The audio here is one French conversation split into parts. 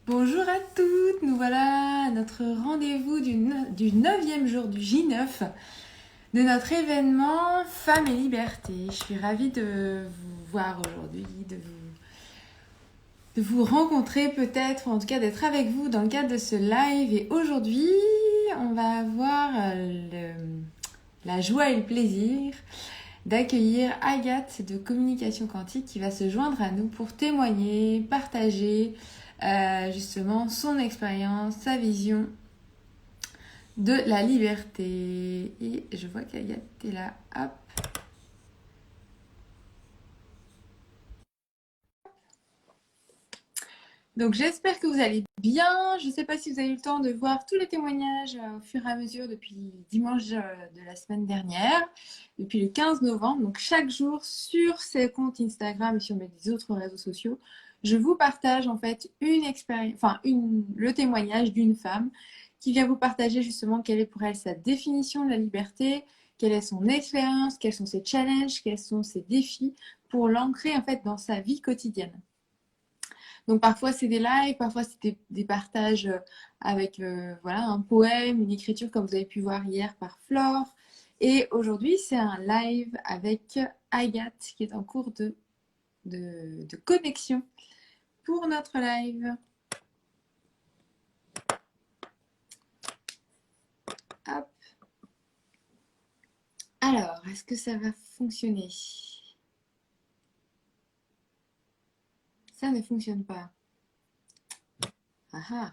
Bonjour à toutes, nous voilà à notre rendez-vous du 9e jour du J9 de notre événement Femmes et Liberté. Je suis ravie de vous voir aujourd'hui, de vous rencontrer peut-être, ou en tout cas d'être avec vous dans le cadre de ce live. Et aujourd'hui, on va avoir la joie et le plaisir d'accueillir Agathe de Communication Quantique qui va se joindre à nous pour témoigner, partager justement son expérience, sa vision de la liberté. Et je vois qu'Agathe est là. Hop. Donc j'espère que vous allez bien. Je ne sais pas si vous avez eu le temps de voir tous les témoignages au fur et à mesure depuis dimanche de la semaine dernière, depuis le 15 novembre. Donc chaque jour sur ces comptes Instagram et sur mes autres réseaux sociaux, je vous partage en fait une expérience, le témoignage d'une femme qui vient vous partager justement quelle est pour elle sa définition de la liberté, quelle est son expérience, quels sont ses challenges, quels sont ses défis pour l'ancrer en fait dans sa vie quotidienne. Donc parfois c'est des lives, parfois c'est des partages avec un poème, une écriture comme vous avez pu voir hier par Flore. Et aujourd'hui c'est un live avec Agathe qui est en cours de connexion pour notre live. Hop. Alors, est-ce que ça va fonctionner? Ça ne fonctionne pas. Ah ah.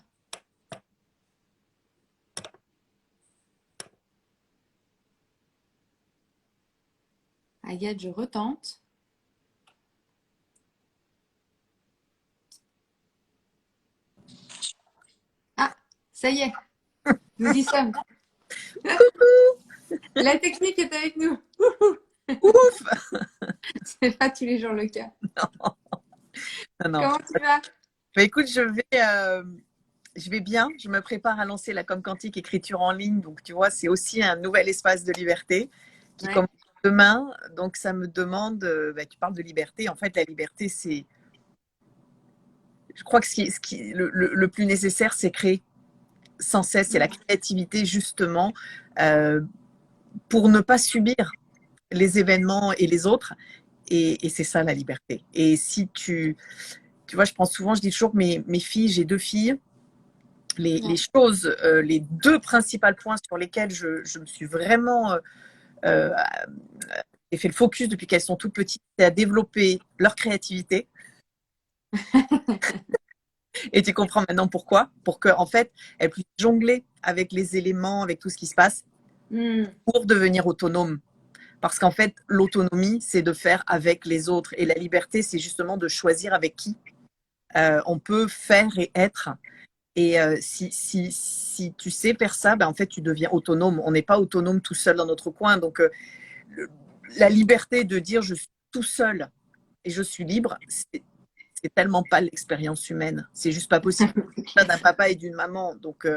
Agathe, je retente. Ah, ça y est, nous y sommes. La technique est avec nous. Ouf! C'est pas tous les jours le cas. Non, non. Comment tu vas? Bah, écoute, je vais bien. Je me prépare à lancer la Com Quantique écriture en ligne. Donc, tu vois, c'est aussi un nouvel espace de liberté qui Ouais. commence demain. Donc, ça me demande, tu parles de liberté. En fait, la liberté, c'est, je crois que le plus nécessaire, c'est créer sans cesse. C'est la créativité, justement, euh, pour ne pas subir les événements et les autres. Et c'est ça, la liberté. Et si tu vois, je prends souvent, je dis toujours que mes filles, j'ai 2 filles, les choses, les 2 principaux points sur lesquels je me suis vraiment euh, j'ai fait le focus depuis qu'elles sont toutes petites, c'est à développer leur créativité. Et tu comprends maintenant pourquoi. Pour qu'en fait, elles puissent jongler avec les éléments, avec tout ce qui se passe, pour devenir autonomes. Parce qu'en fait, l'autonomie, c'est de faire avec les autres. Et la liberté, c'est justement de choisir avec qui on peut faire et être. Et si tu sais faire ça, en fait, tu deviens autonome. On n'est pas autonome tout seul dans notre coin. Donc, la liberté de dire je suis tout seul et je suis libre, c'est tellement pas l'expérience humaine. C'est juste pas possible d'un papa et d'une maman. Donc,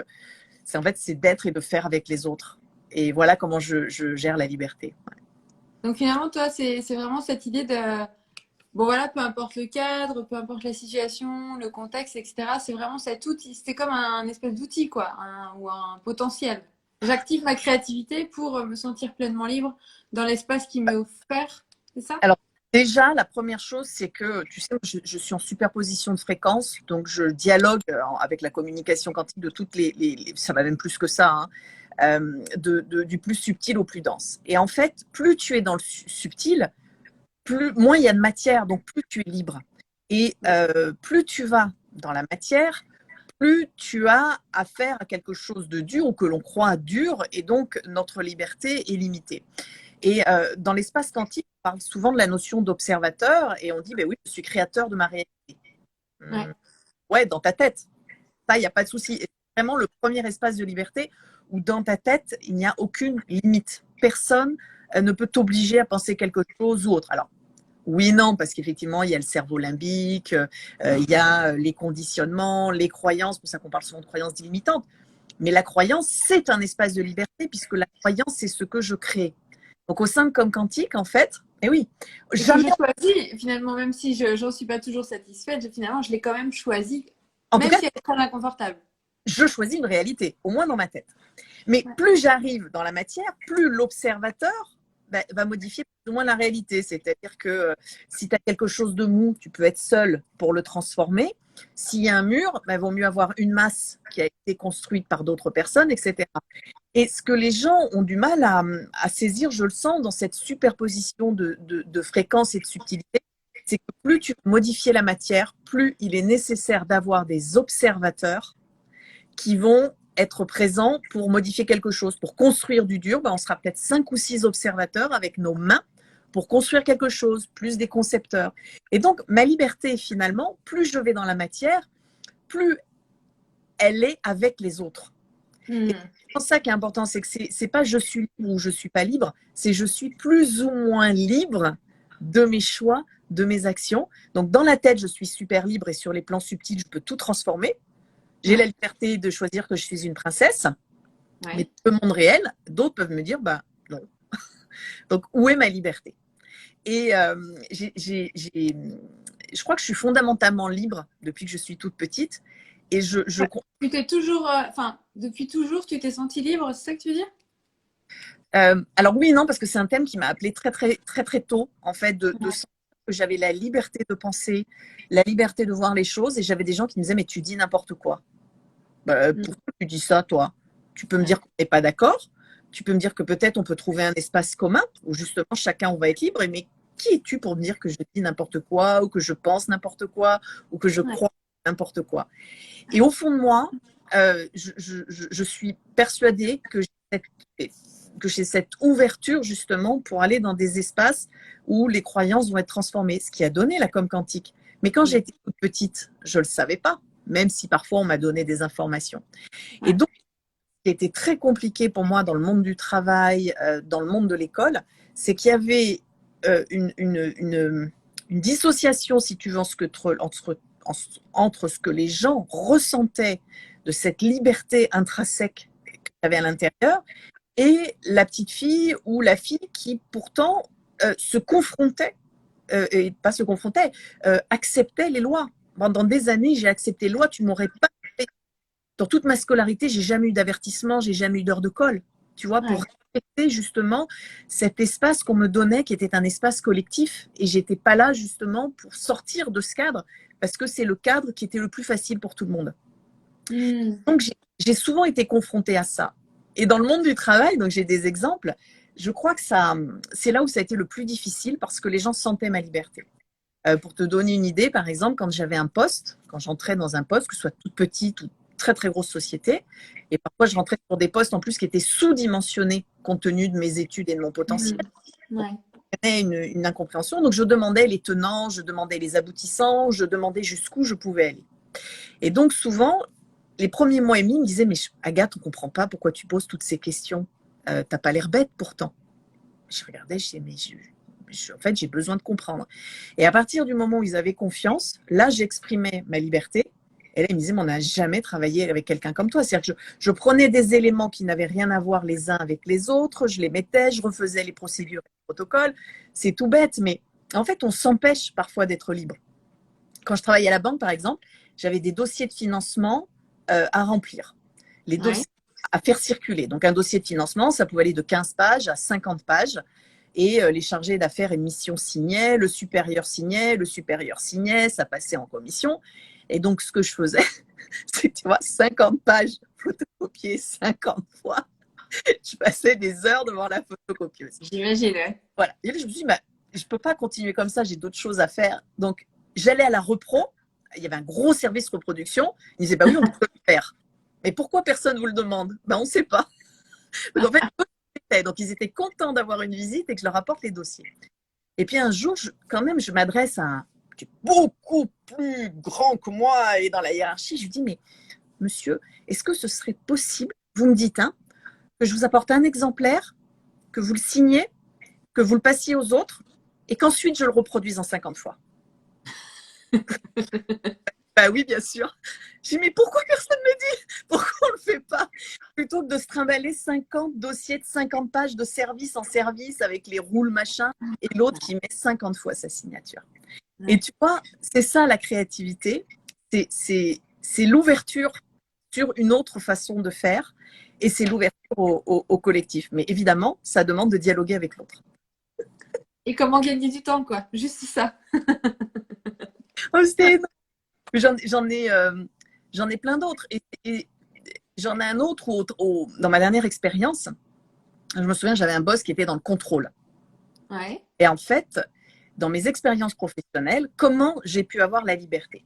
en fait, c'est d'être et de faire avec les autres. Et voilà comment je gère la liberté. Donc finalement, toi, c'est vraiment cette idée de, bon voilà, peu importe le cadre, peu importe la situation, le contexte, etc. C'est vraiment cet outil, c'est comme un espèce d'outil, quoi, ou un potentiel. J'active ma créativité pour me sentir pleinement libre dans l'espace qui m'est offert, c'est ça? Alors, déjà, la première chose, c'est que, tu sais, je suis en superposition de fréquences, donc je dialogue avec la communication quantique de toutes ça va même plus que ça, hein, du plus subtil au plus dense. Et en fait, plus tu es dans le subtil, moins il y a de matière, donc plus tu es libre. Et plus tu vas dans la matière, plus tu as affaire à quelque chose de dur ou que l'on croit dur, et donc notre liberté est limitée. Et dans l'espace quantique, on parle souvent de la notion d'observateur et on dit, ben oui, je suis créateur de ma réalité. Ouais. Ouais, dans ta tête. Ça, il n'y a pas de souci. C'est vraiment le premier espace de liberté où dans ta tête, il n'y a aucune limite. Personne ne peut t'obliger à penser quelque chose ou autre. Alors, oui et non, parce qu'effectivement, il y a le cerveau limbique, il y a les conditionnements, les croyances, c'est pour ça qu'on parle souvent de croyances limitantes. Mais la croyance, c'est un espace de liberté puisque la croyance, c'est ce que je crée. Donc au sein de Comme Quantique, en fait, et oui, Et que jamais. je choisis, finalement, même si je n'en suis pas toujours satisfaite, finalement, je l'ai quand même choisi En tout Même cas, si elle est très inconfortable. je choisis une réalité, au moins dans ma tête. Mais plus j'arrive dans la matière, plus l'observateur va modifier plus ou moins la réalité. C'est-à-dire que si tu as quelque chose de mou, tu peux être seul pour le transformer. S'il y a un mur, il vaut mieux avoir une masse qui a été construite par d'autres personnes, etc. Et ce que les gens ont du mal à saisir, je le sens, dans cette superposition de fréquences et de subtilité, c'est que plus tu veux modifier la matière, plus il est nécessaire d'avoir des observateurs qui vont être présents pour modifier quelque chose, pour construire du dur. On sera peut-être 5 ou 6 observateurs avec nos mains pour construire quelque chose, plus des concepteurs. Et donc, ma liberté, finalement, plus je vais dans la matière, plus elle est avec les autres. Et c'est ça qui est important, c'est que c'est pas je suis libre ou je suis pas libre, c'est je suis plus ou moins libre de mes choix, de mes actions. Donc, dans la tête, je suis super libre et sur les plans subtils, je peux tout transformer. J'ai la liberté de choisir que je suis une princesse, mais dans le monde réel, d'autres peuvent me dire, non. Donc, où est ma liberté? Et je crois que je suis fondamentalement libre depuis que je suis toute petite. Et Tu t'es toujours, depuis toujours, tu t'es sentie libre, c'est ça que tu veux dire? Alors oui, non, parce que c'est un thème qui m'a appelée très, très, très, très tôt, en fait, de sentir que j'avais la liberté de penser, la liberté de voir les choses. Et j'avais des gens qui me disaient, mais tu dis n'importe quoi. Pourquoi tu dis ça, toi? Tu peux me dire qu'on n'est pas d'accord. Tu peux me dire que peut-être on peut trouver un espace commun où justement chacun on va être libre. Mais qui es-tu pour me dire que je dis n'importe quoi ou que je pense n'importe quoi ou que je crois n'importe quoi? Et au fond de moi, je suis persuadée que j'ai cette ouverture justement pour aller dans des espaces où les croyances vont être transformées, ce qui a donné la com quantique. Mais quand j'étais toute petite, je ne le savais pas, même si parfois on m'a donné des informations. Et donc, ce qui était très compliqué pour moi dans le monde du travail, dans le monde de l'école, c'est qu'il y avait une dissociation, si tu veux, entre ce que les gens ressentaient de cette liberté intrinsèque qu'il y avait à l'intérieur et la petite fille ou la fille qui pourtant se confrontait, et pas se confrontait, acceptait les lois. Pendant des années, j'ai accepté les lois, tu m'aurais pas fait. Dans toute ma scolarité, j'ai jamais eu d'avertissement, j'ai jamais eu d'heure de colle, tu vois, pour respecter justement cet espace qu'on me donnait qui était un espace collectif et j'étais pas là justement pour sortir de ce cadre parce que c'est le cadre qui était le plus facile pour tout le monde. Donc j'ai souvent été confrontée à ça. Et dans le monde du travail, donc j'ai des exemples, je crois que c'est là où ça a été le plus difficile parce que les gens sentaient ma liberté. Pour te donner une idée, par exemple, quand j'avais un poste, quand j'entrais dans un poste, que ce soit toute petite ou très très grosse société, et parfois je rentrais sur des postes en plus qui étaient sous-dimensionnés compte tenu de mes études et de mon potentiel. Une incompréhension. Donc je demandais les tenants, je demandais les aboutissants, je demandais jusqu'où je pouvais aller. Et donc souvent, les premiers mois et demi, ils me disaient, mais Agathe, on ne comprend pas pourquoi tu poses toutes ces questions. T'as pas l'air bête pourtant. Je regardais, je disais, mais en fait, j'ai besoin de comprendre. Et à partir du moment où ils avaient confiance, là, j'exprimais ma liberté. Et là, ils me disaient, mais on n'a jamais travaillé avec quelqu'un comme toi. C'est-à-dire que je prenais des éléments qui n'avaient rien à voir les uns avec les autres, je les mettais, je refaisais les procédures et les protocoles. C'est tout bête, mais en fait, on s'empêche parfois d'être libre. Quand je travaillais à la banque, par exemple, j'avais des dossiers de financement à remplir. Les dossiers à faire circuler. Donc, un dossier de financement, ça pouvait aller de 15 pages à 50 pages. Et les chargés d'affaires et de mission signaient, le supérieur signait, ça passait en commission. Et donc, ce que je faisais, c'est, tu vois, 50 pages photocopiées 50 fois. Je passais des heures devant la photocopieuse. J'imagine, ouais. Voilà. Et là, je me suis dit, je ne peux pas continuer comme ça, j'ai d'autres choses à faire. Donc, j'allais à la repro. Il y avait un gros service reproduction. Ils disaient, oui, on peut le faire. Mais pourquoi personne vous le demande? On ne sait pas. Donc, en fait, donc, ils étaient contents d'avoir une visite et que je leur apporte les dossiers. Et puis, un jour, quand même, je m'adresse à un qui est beaucoup plus grand que moi et dans la hiérarchie. Je lui dis, mais monsieur, est-ce que ce serait possible, vous me dites, que je vous apporte un exemplaire, que vous le signiez, que vous le passiez aux autres et qu'ensuite je le reproduise en 50 fois? Oui, bien sûr. Je dis, mais pourquoi personne ne me dit? Pourquoi on ne le fait pas? Plutôt que de se trimballer 50 dossiers de 50 pages de service en service avec les roules machin et l'autre qui met 50 fois sa signature. Et tu vois, c'est ça la créativité. C'est c'est l'ouverture sur une autre façon de faire et c'est l'ouverture au collectif. Mais évidemment, ça demande de dialoguer avec l'autre. Et comment gagner du temps, quoi. Juste ça. Oh, j'en ai plein d'autres. Et j'en ai un autre dans ma dernière expérience. Je me souviens, j'avais un boss qui était dans le contrôle. Ouais. Et en fait, dans mes expériences professionnelles, comment j'ai pu avoir la liberté?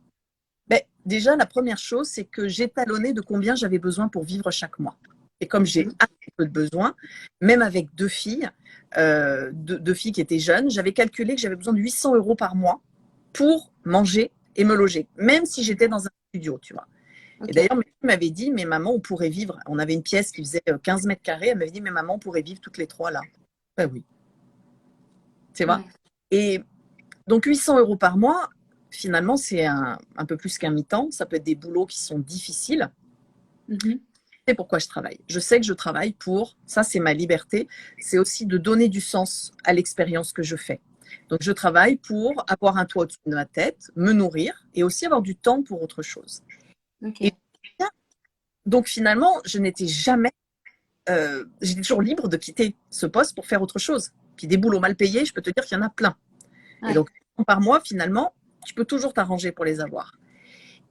Ben, déjà, la première chose, c'est que j'étalonnais de combien j'avais besoin pour vivre chaque mois. Et comme j'ai assez peu de besoins, même avec deux filles qui étaient jeunes, j'avais calculé que j'avais besoin de 800 € par mois pour manger et me loger, même si j'étais dans un studio, tu vois. Okay. Et d'ailleurs, ma fille m'avait dit, mais maman, on pourrait vivre. On avait une pièce qui faisait 15 mètres carrés. Elle m'avait dit, mais maman, on pourrait vivre toutes les trois là. Ben oui. Tu vois. Et donc, 800 € par mois, finalement, c'est un peu plus qu'un mi-temps. Ça peut être des boulots qui sont difficiles. C'est pourquoi je travaille. Je sais que je travaille pour, ça c'est ma liberté, c'est aussi de donner du sens à l'expérience que je fais. Donc, je travaille pour avoir un toit au-dessus de ma tête, me nourrir et aussi avoir du temps pour autre chose. Okay. Et donc, finalement, je n'étais jamais, j'étais toujours libre de quitter ce poste pour faire autre chose. Puis des boulots mal payés, je peux te dire qu'il y en a plein. Ouais. Et donc, par mois, finalement, tu peux toujours t'arranger pour les avoir.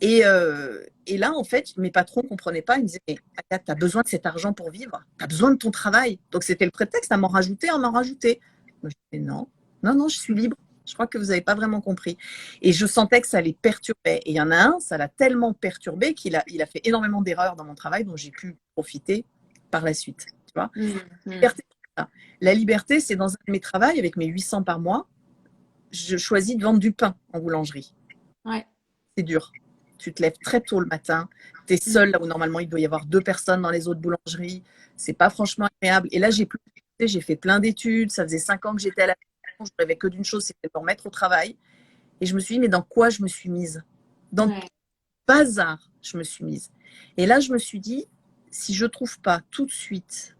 Et là, en fait, mes patrons ne comprenaient pas. Ils me disaient, mais Agathe, tu as besoin de cet argent pour vivre. Tu as besoin de ton travail. Donc, c'était le prétexte à m'en rajouter, à m'en rajouter. Moi, je disais, non, je suis libre. Je crois que vous n'avez pas vraiment compris. Et je sentais que ça les perturbait. Et il y en a un, ça l'a tellement perturbé qu'il a fait énormément d'erreurs dans mon travail dont j'ai pu profiter par la suite. Tu vois. La liberté, c'est dans un de mes travaux, avec mes 800 par mois, je choisis de vendre du pain en boulangerie. Ouais. C'est dur. Tu te lèves très tôt le matin, tu es seul là où normalement il doit y avoir 2 personnes dans les autres boulangeries. C'est pas franchement agréable. Et là, j'ai fait plein d'études. Ça faisait 5 ans que j'étais à la maison. Je rêvais que d'une chose, c'était de me remettre au travail. Et je me suis dit, mais dans quoi je me suis mise? Dans quel bazar je me suis mise? Et là, je me suis dit, si je trouve pas tout de suite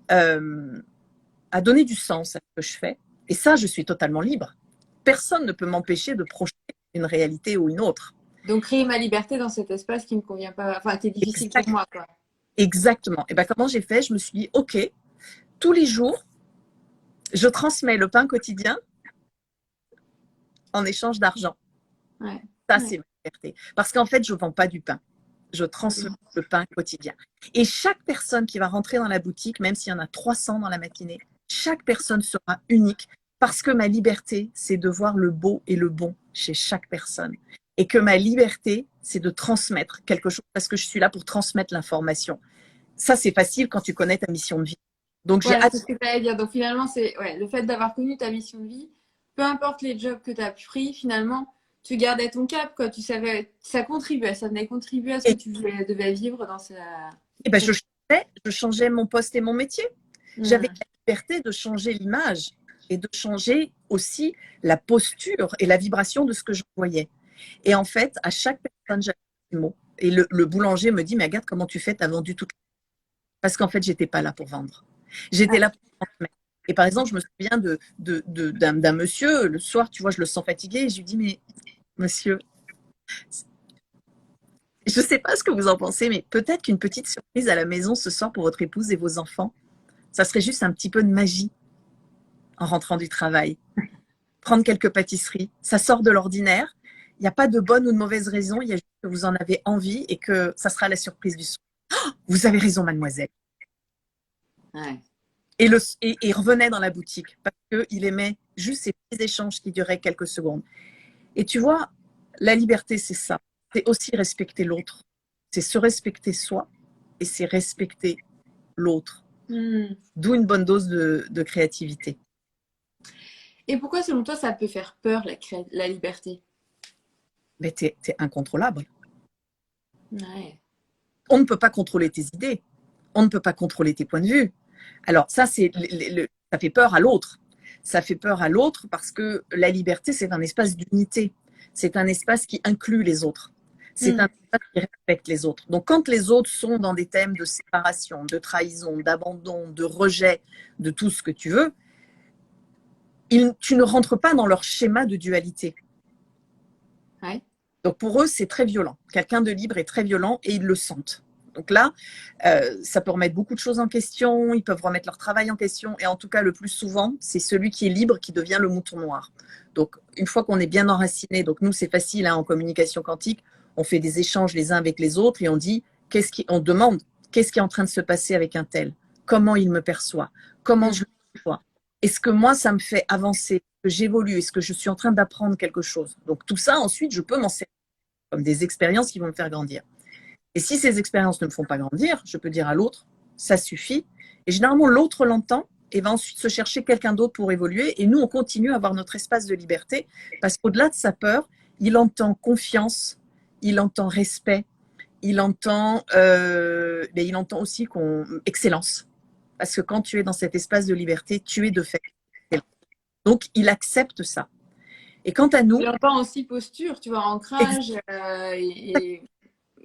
à donner du sens à ce que je fais, et ça, je suis totalement libre. Personne ne peut m'empêcher de projeter une réalité ou une autre. Donc, créer ma liberté dans cet espace qui ne me convient pas, enfin, qui est difficile pour moi, quoi. Exactement. Et bien, comment j'ai fait? Je me suis dit, OK, tous les jours, je transmets le pain quotidien en échange d'argent. Ouais. Ça, c'est ma liberté. Parce qu'en fait, je ne vends pas du pain. Je transmets le pain quotidien. Et chaque personne qui va rentrer dans la boutique, même s'il y en a 300 dans la matinée, chaque personne sera unique parce que ma liberté, c'est de voir le beau et le bon chez chaque personne. Et que ma liberté, c'est de transmettre quelque chose parce que je suis là pour transmettre l'information. Ça, c'est facile quand tu connais ta mission de vie. Donc, c'est ce que tu allais dire. Donc, finalement, c'est le fait d'avoir connu ta mission de vie, peu importe les jobs que tu as pris, finalement, tu gardais ton cap, quoi. Tu savais, ça contribuait, ça venait contribuer à ce que tu devais vivre dans sa... Et ben, je changeais mon poste et mon métier. J'avais la liberté de changer l'image et de changer aussi la posture et la vibration de ce que je voyais. Et en fait, à chaque personne, j'avais un mot. Et le boulanger me dit, mais Agathe, comment tu fais? Tu as vendu tout. Parce qu'en fait, je n'étais pas là pour vendre. J'étais là pour transmettre. Et par exemple, je me souviens d'un monsieur, le soir, tu vois, je le sens fatigué, et je lui dis, mais monsieur, je ne sais pas ce que vous en pensez, mais peut-être qu'une petite surprise à la maison ce soir pour votre épouse et vos enfants, ça serait juste un petit peu de magie en rentrant du travail. Prendre quelques pâtisseries, ça sort de l'ordinaire. Il n'y a pas de bonne ou de mauvaise raison, il y a juste que vous en avez envie et que ça sera la surprise du soir. Oh, vous avez raison, mademoiselle. Ouais. Et revenait dans la boutique parce qu'il aimait juste ces petits échanges qui duraient quelques secondes. Et tu vois, la liberté, c'est ça. C'est aussi respecter l'autre. C'est se respecter soi et c'est respecter l'autre. D'où une bonne dose de créativité. Et pourquoi, selon toi, ça peut faire peur, la liberté? Mais t'es incontrôlable. Ouais. On ne peut pas contrôler tes idées. On ne peut pas contrôler tes points de vue. Alors ça, ça fait peur à l'autre. Ça fait peur à l'autre parce que la liberté, c'est un espace d'unité. C'est un espace qui inclut les autres. C'est un espace qui respecte les autres. Donc, quand les autres sont dans des thèmes de séparation, de trahison, d'abandon, de rejet, de tout ce que tu veux, tu ne rentres pas dans leur schéma de dualité. Ouais. Donc pour eux, c'est très violent. Quelqu'un de libre est très violent et ils le sentent. Donc là, ça peut remettre beaucoup de choses en question, ils peuvent remettre leur travail en question, et en tout cas, le plus souvent, c'est celui qui est libre qui devient le mouton noir. Donc, une fois qu'on est bien enraciné, donc nous, c'est facile hein, en communication quantique, on fait des échanges les uns avec les autres et on dit, on demande, qu'est-ce qui est en train de se passer avec un tel? Comment il me perçoit? Comment je le perçois? Est-ce que moi, ça me fait avancer? Est-ce que j'évolue? Est-ce que je suis en train d'apprendre quelque chose? Donc, tout ça, ensuite, je peux m'en servir comme des expériences qui vont me faire grandir. Et si ces expériences ne me font pas grandir, je peux dire à l'autre, ça suffit. Et généralement, l'autre l'entend et va ensuite se chercher quelqu'un d'autre pour évoluer. Et nous, on continue à avoir notre espace de liberté parce qu'au-delà de sa peur, il entend confiance, il entend respect, mais il entend aussi excellence. Parce que quand tu es dans cet espace de liberté, tu es de fait excellent. Donc, il accepte ça. Et quant à nous… Il entend aussi posture, tu vois, ancrage et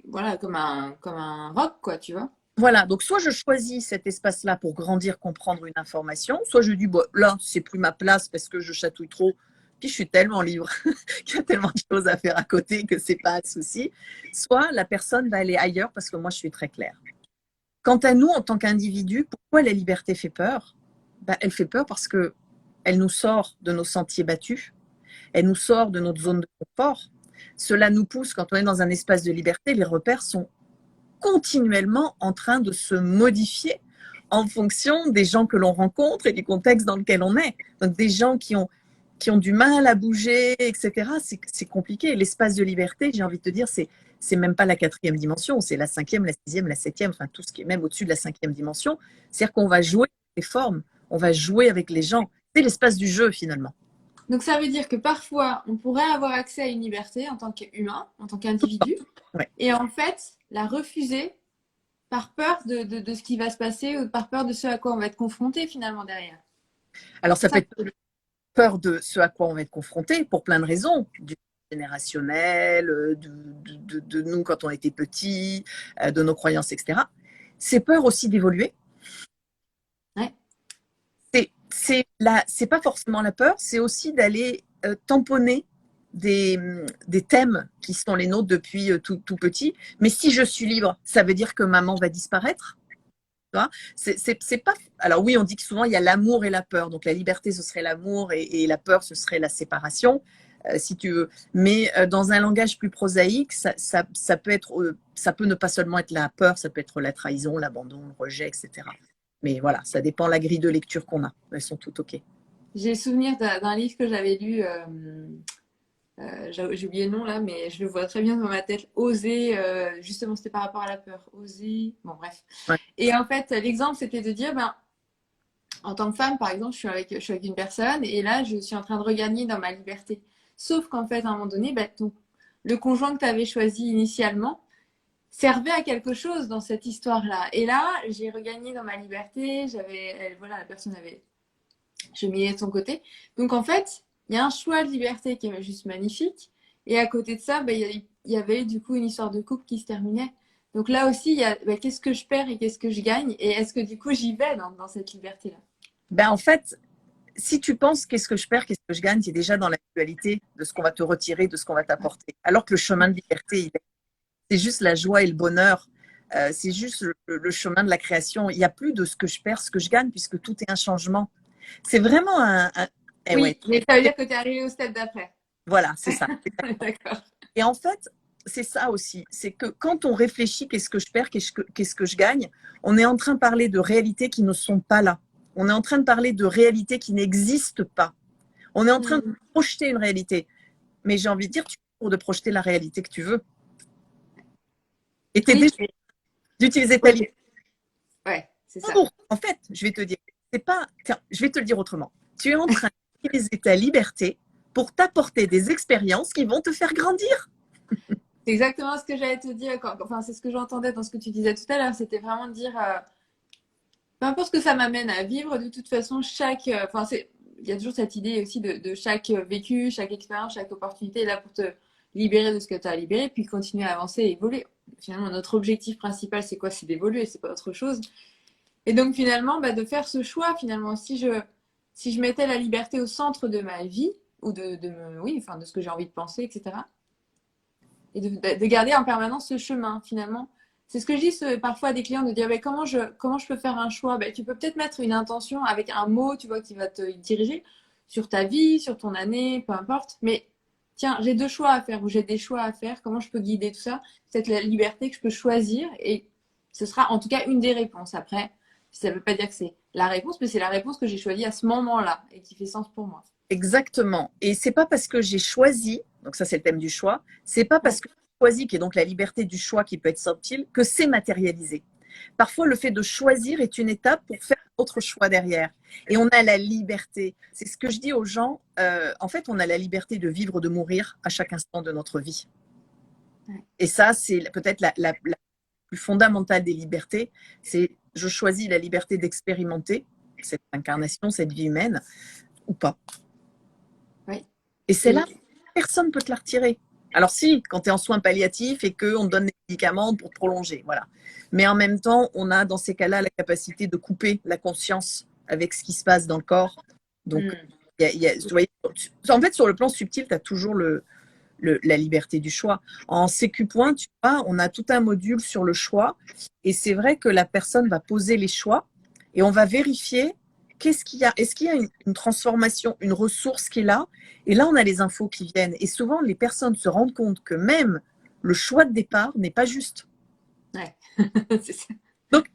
voilà, comme un roc, quoi, tu vois. Voilà, donc soit je choisis cet espace-là pour grandir, comprendre une information, soit je dis, bon, là, c'est plus ma place parce que je chatouille trop, puis je suis tellement libre qu'il y a tellement de choses à faire à côté que c'est pas un souci. Soit la personne va aller ailleurs parce que moi, je suis très claire. Quant à nous, en tant qu'individu, pourquoi la liberté fait peur? Elle fait peur parce que elle nous sort de nos sentiers battus, elle nous sort de notre zone de confort. Cela nous pousse, quand on est dans un espace de liberté, les repères sont continuellement en train de se modifier en fonction des gens que l'on rencontre et du contexte dans lequel on est. Donc des gens qui ont du mal à bouger, etc. C'est compliqué. L'espace de liberté, j'ai envie de te dire, c'est même pas la 4e dimension, c'est la 5e, la 6e, la 7e, enfin tout ce qui est même au-dessus de la 5e dimension. C'est-à-dire qu'on va jouer avec les formes, on va jouer avec les gens. C'est l'espace du jeu finalement. Donc ça veut dire que parfois, on pourrait avoir accès à une liberté en tant qu'humain, en tant qu'individu, Ouais. et en fait, la refuser par peur de ce qui va se passer ou par peur de ce à quoi on va être confronté finalement derrière. Alors ça peut être peur de ce à quoi on va être confronté pour plein de raisons, du générationnel, de nous quand on était petits, de nos croyances, etc. C'est peur aussi d'évoluer. Ouais. C'est pas forcément la peur, c'est aussi d'aller tamponner des thèmes qui sont les nôtres depuis tout petit. Mais si je suis libre, ça veut dire que maman va disparaître. C'est pas. Alors oui, on dit que souvent il y a l'amour et la peur. Donc la liberté, ce serait l'amour et la peur, ce serait la séparation, si tu veux. Mais dans un langage plus prosaïque, ça peut être, ça peut ne pas seulement être la peur, ça peut être la trahison, l'abandon, le rejet, etc. Mais voilà, ça dépend de la grille de lecture qu'on a. Elles sont toutes OK. J'ai souvenir d'un livre que j'avais lu. J'ai oublié le nom là, mais je le vois très bien dans ma tête. Oser, justement, c'était par rapport à la peur. Oser, bon, bref. Ouais. Et en fait, l'exemple, c'était de dire, ben, en tant que femme, par exemple, je suis avec une personne et là, je suis en train de regagner dans ma liberté. Sauf qu'en fait, à un moment donné, ben, le conjoint que tu avais choisi initialement servait à quelque chose dans cette histoire-là. Et là, j'ai regagné dans ma liberté. Voilà, la personne avait cheminé de son côté. Donc, en fait, il y a un choix de liberté qui est juste magnifique. Et à côté de ça, ben, il y avait du coup une histoire de couple qui se terminait. Donc là aussi, il y a ben, qu'est-ce que je perds et qu'est-ce que je gagne? Et est-ce que du coup, j'y vais dans cette liberté-là? En fait, si tu penses qu'est-ce que je perds, qu'est-ce que je gagne, c'est déjà dans la dualité de ce qu'on va te retirer, de ce qu'on va t'apporter. Alors que le chemin de liberté, c'est juste la joie et le bonheur. C'est juste le chemin de la création. Il n'y a plus de ce que je perds, ce que je gagne, puisque tout est un changement. C'est vraiment oui, ouais. mais ça veut dire que tu es arrivé au step d'après. Voilà, c'est ça. D'accord. Et en fait, c'est ça aussi. C'est que quand on réfléchit qu'est-ce que je perds, qu'est-ce que je gagne, on est en train de parler de réalités qui ne sont pas là. On est en train de parler de réalités qui n'existent pas. On est en train de projeter une réalité. Mais j'ai envie de dire, tu es libre de projeter la réalité que tu veux. Et tu es déjà d'utiliser ta liberté. Ouais, c'est ça. En fait, je vais te dire, c'est pas. Tiens, je vais te le dire autrement. Tu es en train d'utiliser ta liberté pour t'apporter des expériences qui vont te faire grandir. C'est exactement ce que j'allais te dire. Enfin, c'est ce que j'entendais dans ce que tu disais tout à l'heure. C'était vraiment de dire, peu importe ce que ça m'amène à vivre, de toute façon, il y a toujours cette idée aussi de chaque vécu, chaque expérience, chaque opportunité est là pour te libérer de ce que tu as à libérer, puis continuer à avancer et évoluer. Finalement, notre objectif principal, c'est quoi? C'est d'évoluer, c'est pas autre chose. Et donc, finalement, bah, de faire ce choix, finalement, si je mettais la liberté au centre de ma vie, ou oui, enfin, de ce que j'ai envie de penser, etc., et de garder en permanence ce chemin finalement. C'est ce que je dis parfois à des clients, de dire bah, comment je peux faire un choix. Bah, tu peux peut-être mettre une intention avec un mot, tu vois, qui va te diriger sur ta vie, sur ton année, peu importe. Mais tiens, j'ai 2 choix à faire ou j'ai des choix à faire. Comment je peux guider tout ça? Peut-être la liberté que je peux choisir et ce sera en tout cas une des réponses. Après, ça ne veut pas dire que c'est la réponse, mais c'est la réponse que j'ai choisie à ce moment-là et qui fait sens pour moi. Exactement. Et c'est pas parce que j'ai choisi, donc ça c'est le thème du choix, c'est pas parce que j'ai choisi, qui est donc la liberté du choix qui peut être subtile, que c'est matérialisé. Parfois, le fait de choisir est une étape pour faire autre choix derrière. Et on a la liberté. C'est ce que je dis aux gens. En fait, on a la liberté de vivre, de mourir à chaque instant de notre vie. Et ça, c'est peut-être la plus fondamentale des libertés. C'est je choisis la liberté d'expérimenter cette incarnation, cette vie humaine, ou pas. Oui. Et c'est là, personne ne peut te la retirer. Alors si, quand tu es en soins palliatifs et qu'on te donne des médicaments pour te prolonger, voilà. Mais en même temps, on a dans ces cas-là la capacité de couper la conscience avec ce qui se passe dans le corps. Donc, vous voyez, en fait, sur le plan subtil, tu as toujours la liberté du choix. En sécu point, tu vois, on a tout un module sur le choix. Et c'est vrai que la personne va poser les choix et on va vérifier qu'est-ce qu'il y a. Est-ce qu'il y a une transformation, une ressource qui est là? Et là, on a les infos qui viennent. Et souvent, les personnes se rendent compte que même le choix de départ n'est pas juste. Ouais, c'est ça. Donc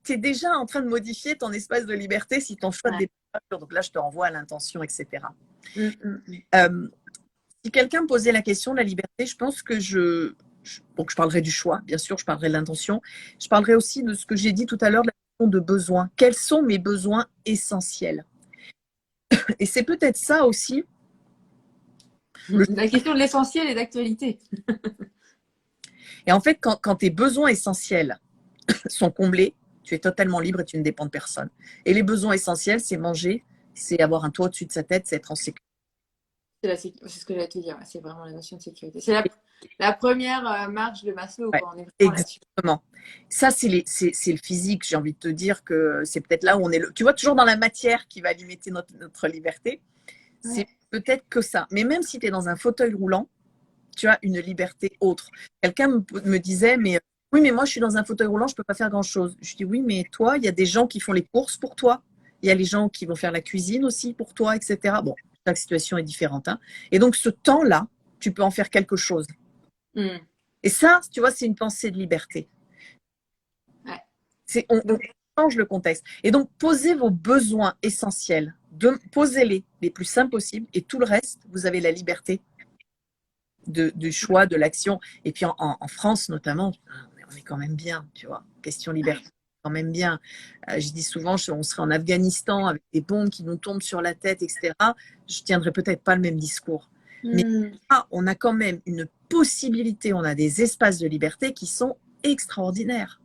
tu es déjà en train de modifier ton espace de liberté si ton choix de départ. Donc là, je te renvoie à l'intention, etc. Si quelqu'un me posait la question de la liberté, je pense que donc je parlerai du choix, bien sûr, je parlerai de l'intention. Je parlerai aussi de ce que j'ai dit tout à l'heure, de la question de besoins. Quels sont mes besoins essentiels? Et c'est peut-être ça aussi. La question de l'essentiel est d'actualité. Et en fait, quand tes besoins essentiels sont comblés, tu es totalement libre et tu ne dépends de personne. Et les besoins essentiels, c'est manger, c'est avoir un toit au-dessus de sa tête, c'est être en sécurité. C'est ce que j'allais te dire, c'est vraiment la notion de sécurité. C'est la première marche de Maslow. Ouais, on est exactement. Ça, c'est le physique. J'ai envie de te dire que c'est peut-être là où on est. Tu vois, toujours dans la matière qui va limiter notre liberté. C'est peut-être que ça. Mais même si tu es dans un fauteuil roulant, tu as une liberté autre. Quelqu'un me disait, mais oui, mais moi, je suis dans un fauteuil roulant, je ne peux pas faire grand-chose. Je dis, oui, mais toi, il y a des gens qui font les courses pour toi. Il y a les gens qui vont faire la cuisine aussi pour toi, etc. Bon, chaque situation est différente. Hein. Et donc, ce temps-là, tu peux en faire quelque chose. Et ça, tu vois, c'est une pensée de liberté. On change le contexte. Et donc, posez vos besoins essentiels. Posez-les les plus simples possibles. Et tout le reste, vous avez la liberté du choix, de l'action. Et puis en France, notamment, on est quand même bien, tu vois. Question liberté, quand même bien. Je dis souvent, on serait en Afghanistan avec des bombes qui nous tombent sur la tête, etc. Je tiendrais peut-être pas le même discours. Mais là, on a quand même une possibilité, on a des espaces de liberté qui sont extraordinaires.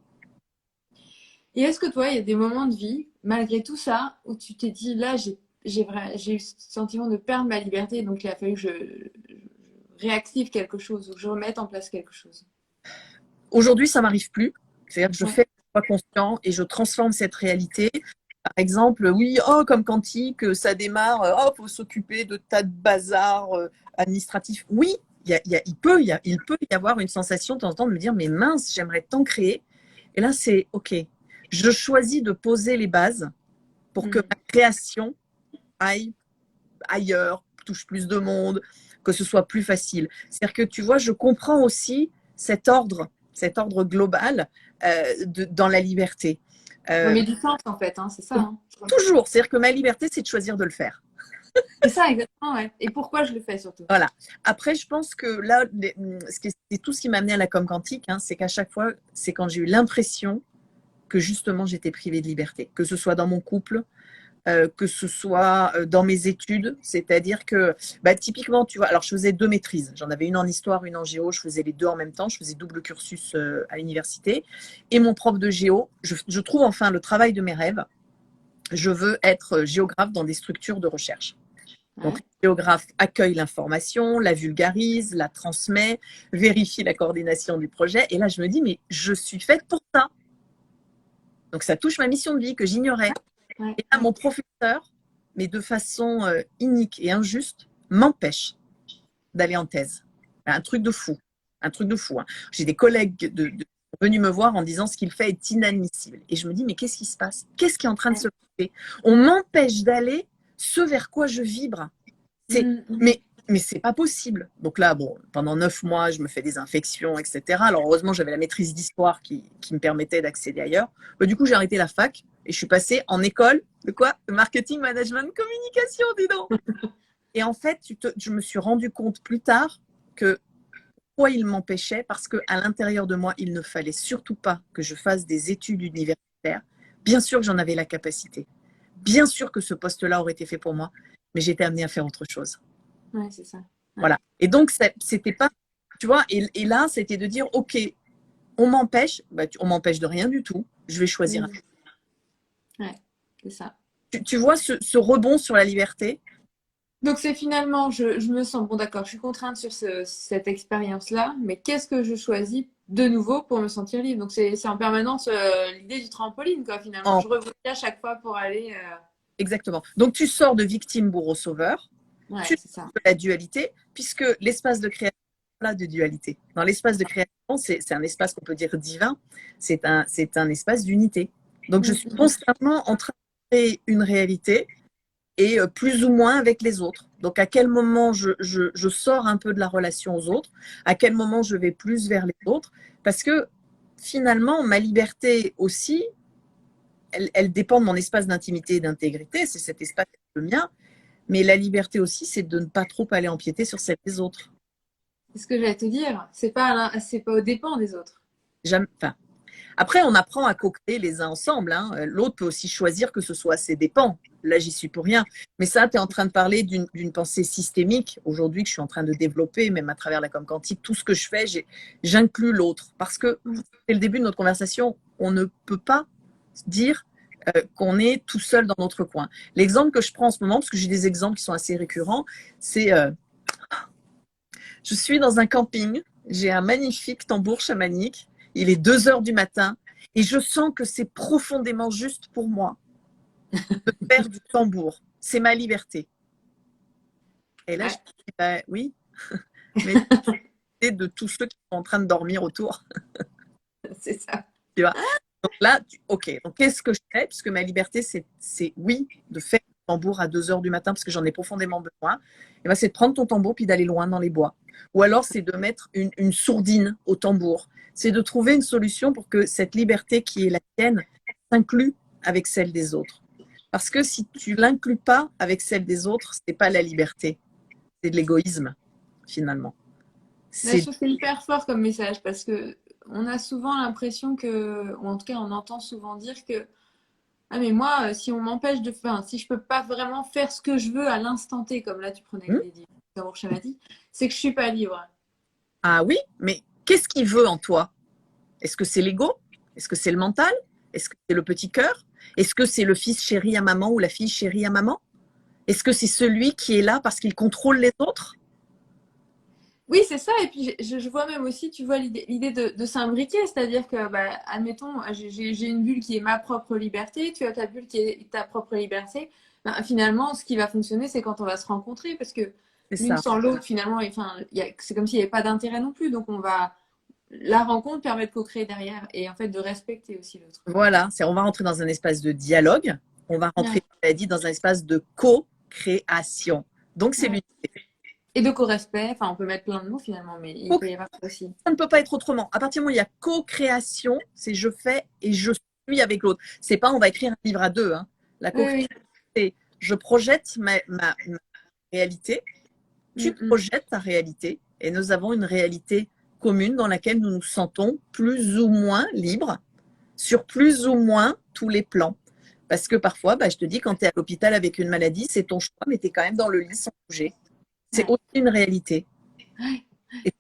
Et est-ce que toi, il y a des moments de vie, malgré tout ça, où tu t'es dit, là, j'ai eu ce sentiment de perdre ma liberté, donc il a fallu que je réactive quelque chose ou que je remette en place quelque chose? Aujourd'hui, ça m'arrive plus. C'est-à-dire que je fais un choix conscient et je transforme cette réalité. Par exemple, oui, comme Quantique, ça démarre, faut s'occuper de tas de bazar administratif. Oui, il peut y avoir une sensation de temps en temps de me dire, mais mince, j'aimerais tant créer. Et là, c'est OK. Je choisis de poser les bases pour que ma création aille ailleurs, touche plus de monde, que ce soit plus facile. C'est-à-dire que tu vois, je comprends aussi cet ordre global dans la liberté. Mais du sens, en fait, hein, c'est ça. Hein. Toujours. C'est-à-dire que ma liberté, c'est de choisir de le faire. C'est ça, exactement. Ouais. Et pourquoi je le fais surtout? Voilà. Après, je pense que là, c'est tout ce qui m'a amené à la com quantique, hein, c'est qu'à chaque fois, c'est quand j'ai eu l'impression que justement j'étais privée de liberté, que ce soit dans mon couple, que ce soit dans mes études, c'est-à-dire que typiquement, tu vois, alors je faisais 2 maîtrises, j'en avais une en histoire, une en géo, je faisais les 2 en même temps, je faisais double cursus à l'université, et mon prof de géo, je trouve enfin le travail de mes rêves, je veux être géographe dans des structures de recherche. Donc, le géographe accueille l'information, la vulgarise, la transmet, vérifie la coordination du projet. Et là, je me dis, mais je suis faite pour ça. Donc, ça touche ma mission de vie que j'ignorais. Et là, mon professeur, mais de façon inique et injuste, m'empêche d'aller en thèse. Un truc de fou. Un truc de fou. Hein. J'ai des collègues venus me voir en disant ce qu'il fait est inadmissible. Et je me dis, mais qu'est-ce qui se passe? Qu'est-ce qui est en train de se passer? On m'empêche d'aller ce vers quoi je vibre. Mais c'est pas possible. Donc là, bon, pendant 9 mois, je me fais des infections, etc. Alors heureusement, j'avais la maîtrise d'histoire qui me permettait d'accéder ailleurs. Bah, du coup, j'ai arrêté la fac et je suis passée en école de quoi? De marketing, management, communication, dis donc. Et en fait, je me suis rendu compte plus tard que pourquoi il m'empêchait, parce qu'à l'intérieur de moi, il ne fallait surtout pas que je fasse des études universitaires. Bien sûr que j'en avais la capacité. Bien sûr que ce poste-là aurait été fait pour moi, mais j'étais amenée à faire autre chose. Ouais, c'est ça. Ouais. Voilà. Et donc, c'était pas, tu vois, et là, c'était de dire, OK, on m'empêche, on m'empêche de rien du tout, je vais choisir. Ouais, c'est ça. Tu vois ce rebond sur la liberté? Donc, c'est finalement, je me sens, bon d'accord, je suis contrainte sur cette expérience-là, mais qu'est-ce que je choisis de nouveau pour me sentir libre? Donc, c'est en permanence l'idée du trampoline, quoi, finalement. Je rebondis à chaque fois pour aller… Exactement. Donc, tu sors de victime, bourreau, sauveur. Ouais, tu sors de la dualité, puisque l'espace de création, là, de dualité. Dans l'espace de création, c'est un espace qu'on peut dire divin, c'est un espace d'unité. Donc, je suis constamment en train de créer une réalité et plus ou moins avec les autres. Donc, à quel moment je sors un peu de la relation aux autres, à quel moment je vais plus vers les autres, parce que finalement, ma liberté aussi, elle dépend de mon espace d'intimité et d'intégrité, c'est cet espace qui est le mien, mais la liberté aussi, c'est de ne pas trop aller empiéter sur celle des autres. C'est ce que j'allais te dire, c'est pas aux dépens des autres. Jamais, enfin, après, on apprend à co-créer les uns ensemble. Hein. L'autre peut aussi choisir que ce soit ses dépens. Là, j'y suis pour rien. Mais ça, tu es en train de parler d'une pensée systémique aujourd'hui que je suis en train de développer, même à travers la com quantique. Tout ce que je fais, j'inclus l'autre. Parce que, c'est le début de notre conversation, on ne peut pas dire qu'on est tout seul dans notre coin. L'exemple que je prends en ce moment, parce que j'ai des exemples qui sont assez récurrents, c'est je suis dans un camping, j'ai un magnifique tambour chamanique, il est 2 heures du matin et je sens que c'est profondément juste pour moi de faire du tambour. C'est ma liberté. Et là, je me dis, bah, oui, mais c'est de tous ceux qui sont en train de dormir autour. C'est ça. Tu vois. Donc là, ok, donc qu'est-ce que je fais? Puisque ma liberté, c'est oui, de faire du tambour à 2 heures du matin parce que j'en ai profondément besoin. Et ben, c'est de prendre ton tambour puis d'aller loin dans les bois. Ou alors, c'est de mettre une sourdine au tambour. C'est de trouver une solution pour que cette liberté qui est la tienne s'inclue avec celle des autres. Parce que si tu l'inclus pas avec celle des autres, c'est pas la liberté. C'est de l'égoïsme, finalement. Je trouve que c'est hyper fort comme message parce que on a souvent l'impression que, ou en tout cas, on entend souvent dire que ah mais moi, si on m'empêche de faire, si je peux pas vraiment faire ce que je veux à l'instant T, comme là tu prenais l'amour schématique, c'est que je suis pas libre. Ah oui, mais qu'est-ce qu'il veut en toi? Est-ce que c'est l'ego? Est-ce que c'est le mental? Est-ce que c'est le petit cœur? Est-ce que c'est le fils chéri à maman ou la fille chérie à maman? Est-ce que c'est celui qui est là parce qu'il contrôle les autres? Oui, c'est ça. Et puis, je vois même aussi, tu vois, l'idée de s'imbriquer. C'est-à-dire que, bah, admettons, j'ai une bulle qui est ma propre liberté, tu as ta bulle qui est ta propre liberté. Ben, finalement, ce qui va fonctionner, c'est quand on va se rencontrer. Parce que l'une sans l'autre, finalement, enfin, c'est comme s'il n'y avait pas d'intérêt non plus. Donc, la rencontre permet de co-créer derrière et en fait de respecter aussi l'autre. Voilà, on va rentrer dans un espace de dialogue. On va rentrer, tu as dit, dans un espace de co-création. Donc, c'est l'unité. Et de co-respect, enfin on peut mettre plein de mots finalement, mais il peut y avoir ça aussi. Ça ne peut pas être autrement. À partir du moment où il y a co-création, c'est je fais et je suis avec l'autre. C'est pas on va écrire un livre à deux. Hein. La co-création, c'est je projette ma réalité, tu projettes ta réalité et nous avons une réalité commune dans laquelle nous nous sentons plus ou moins libres sur plus ou moins tous les plans. Parce que parfois, je te dis, quand tu es à l'hôpital avec une maladie, c'est ton choix, mais tu es quand même dans le lit sans bouger. C'est aussi une réalité.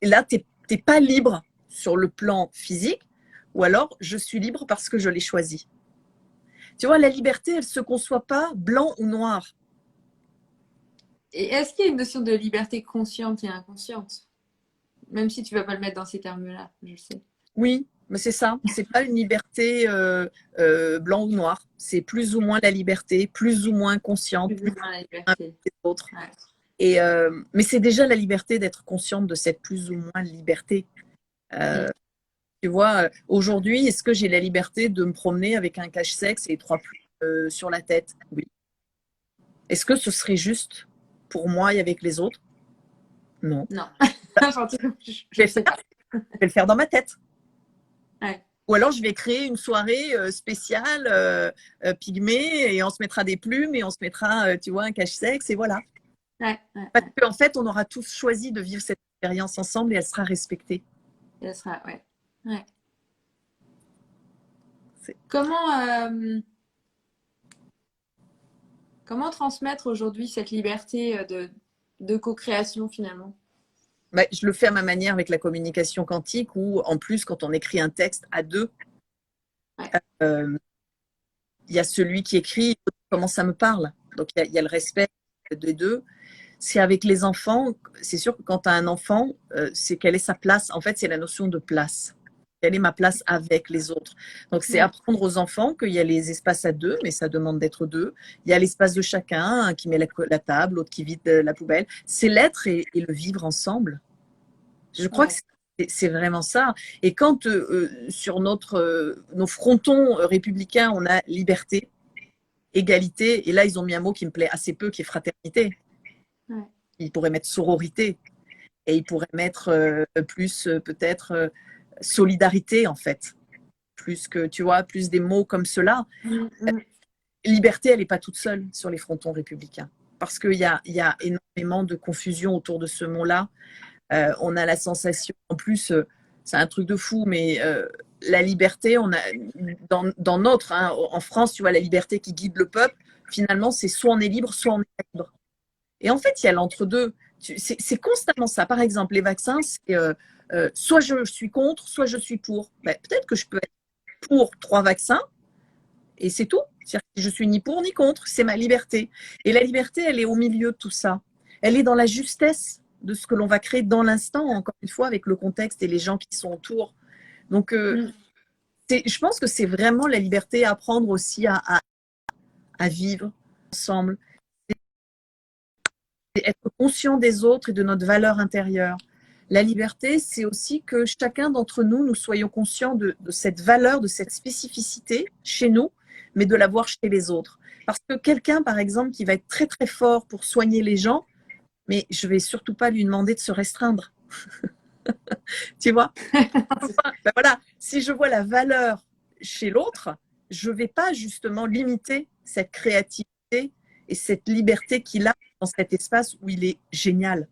Et là, tu n'es pas libre sur le plan physique, ou alors je suis libre parce que je l'ai choisi. Tu vois, la liberté, elle ne se conçoit pas blanc ou noir. Et est-ce qu'il y a une notion de liberté consciente et inconsciente? Même si tu ne vas pas le mettre dans ces termes-là, je sais. Oui, mais c'est ça. Ce n'est pas une liberté blanc ou noir. C'est plus ou moins la liberté, plus ou moins consciente, plus ou moins la liberté des autres. Ouais. Mais c'est déjà la liberté d'être consciente de cette plus ou moins liberté. Tu vois, aujourd'hui, est-ce que j'ai la liberté de me promener avec un cache-sexe et 3 plumes sur la tête? Oui. Est-ce que ce serait juste pour moi et avec les autres? Non. Non. Je vais sais pas. Je vais le faire dans ma tête. Ouais. Ou alors, je vais créer une soirée spéciale pygmée et on se mettra des plumes et on se mettra, tu vois, un cache-sexe et voilà. Ouais, Parce qu'en fait, on aura tous choisi de vivre cette expérience ensemble et elle sera respectée. Elle sera, ouais. C'est... Comment transmettre aujourd'hui cette liberté de co-création finalement? Bah, je le fais à ma manière avec la communication quantique où, en plus, quand on écrit un texte à deux, Ouais. Y a celui qui écrit comment ça me parle. Donc, il y a le respect des deux. C'est avec les enfants, c'est sûr que quand tu as un enfant, c'est quelle est sa place. En fait, c'est la notion de place. Quelle est ma place avec les autres? Donc, c'est apprendre aux enfants qu'il y a les espaces à deux, mais ça demande d'être deux. Il y a l'espace de chacun, un qui met la table, l'autre qui vide la poubelle. C'est l'être et le vivre ensemble. Je crois que c'est vraiment ça. Et quand sur nos frontons républicains, on a liberté, égalité, et là, ils ont mis un mot qui me plaît assez peu, qui est fraternité. Ouais. Ils pourraient mettre sororité, et ils pourraient mettre plus peut-être solidarité, en fait. Plus que, tu vois, plus des mots comme cela. Liberté, elle n'est pas toute seule sur les frontons républicains. Parce qu'il y a énormément de confusion autour de ce mot-là. On a la sensation, en plus, c'est un truc de fou, mais la liberté, on a dans notre, hein, en France, tu vois, la liberté qui guide le peuple, finalement, c'est soit on est libre, soit on est pas libre. Et en fait, il y a l'entre-deux. C'est constamment ça. Par exemple, les vaccins, c'est soit je suis contre, soit je suis pour. Ben, peut-être que je peux être pour 3 vaccins et c'est tout. C'est-à-dire que je suis ni pour ni contre, c'est ma liberté. Et la liberté, elle est au milieu de tout ça. Elle est dans la justesse de ce que l'on va créer dans l'instant, encore une fois, avec le contexte et les gens qui sont autour. Donc, je pense que c'est vraiment la liberté à apprendre aussi à vivre ensemble. C'est être conscient des autres et de notre valeur intérieure. La liberté, c'est aussi que chacun d'entre nous, nous soyons conscients de cette valeur, de cette spécificité chez nous, mais de la voir chez les autres. Parce que quelqu'un, par exemple, qui va être très très fort pour soigner les gens, mais je vais surtout pas lui demander de se restreindre. Tu vois? Ben voilà, si je vois la valeur chez l'autre, je vais pas justement limiter cette créativité et cette liberté qu'il a dans cet espace où il est génial.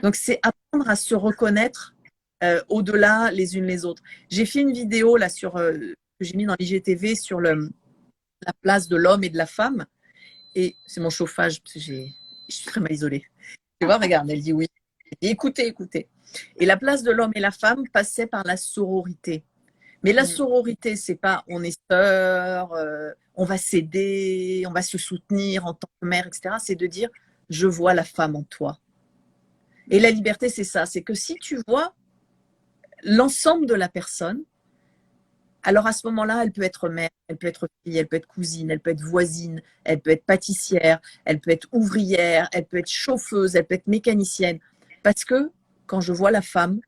Donc, c'est apprendre à se reconnaître au-delà les unes les autres. J'ai fait une vidéo là que j'ai mis dans l'IGTV sur la place de l'homme et de la femme. Et c'est mon chauffage, parce que je suis très mal isolée. Tu vois, regarde, elle dit oui. Et écoutez. Et la place de l'homme et la femme passait par la sororité. Mais la sororité, c'est pas on est sœurs, on va s'aider, on va se soutenir en tant que mère, etc. C'est de dire je vois la femme en toi. Et la liberté, c'est ça. C'est que si tu vois l'ensemble de la personne, alors à ce moment-là, elle peut être mère, elle peut être fille, elle peut être cousine, elle peut être voisine, elle peut être pâtissière, elle peut être ouvrière, elle peut être chauffeuse, elle peut être mécanicienne. Parce que quand je vois la femme,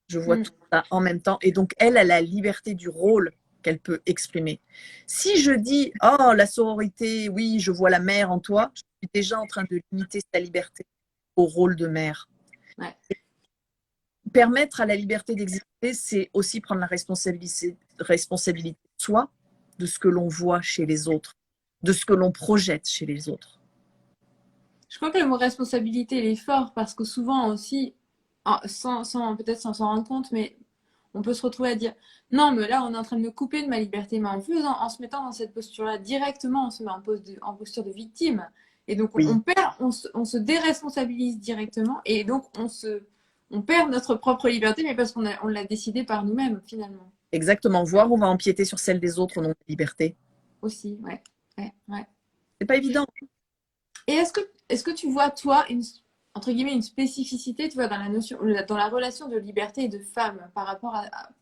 je vois tout ça en même temps. Et donc, elle a la liberté du rôle qu'elle peut exprimer. Si je dis, oh, la sororité, oui, je vois la mère en toi, je suis déjà en train de limiter sa liberté au rôle de mère. Ouais. Permettre à la liberté d'exister, c'est aussi prendre la responsabilité de soi, de ce que l'on voit chez les autres, de ce que l'on projette chez les autres. Je crois que le mot responsabilité, il est fort parce que souvent aussi, peut-être sans s'en rendre compte, mais on peut se retrouver à dire non, mais là, on est en train de me couper de ma liberté. Mais en se mettant dans cette posture-là, directement, on se met en posture de victime. Et donc, on se déresponsabilise directement. Et donc, on perd notre propre liberté, mais parce qu'on l'a décidé par nous-mêmes, finalement. Exactement. Voire on va empiéter sur celle des autres au nom de la liberté. Aussi, ouais. C'est pas évident. Et est-ce que tu vois, toi, entre guillemets, une spécificité, tu vois, dans la relation de liberté et de femme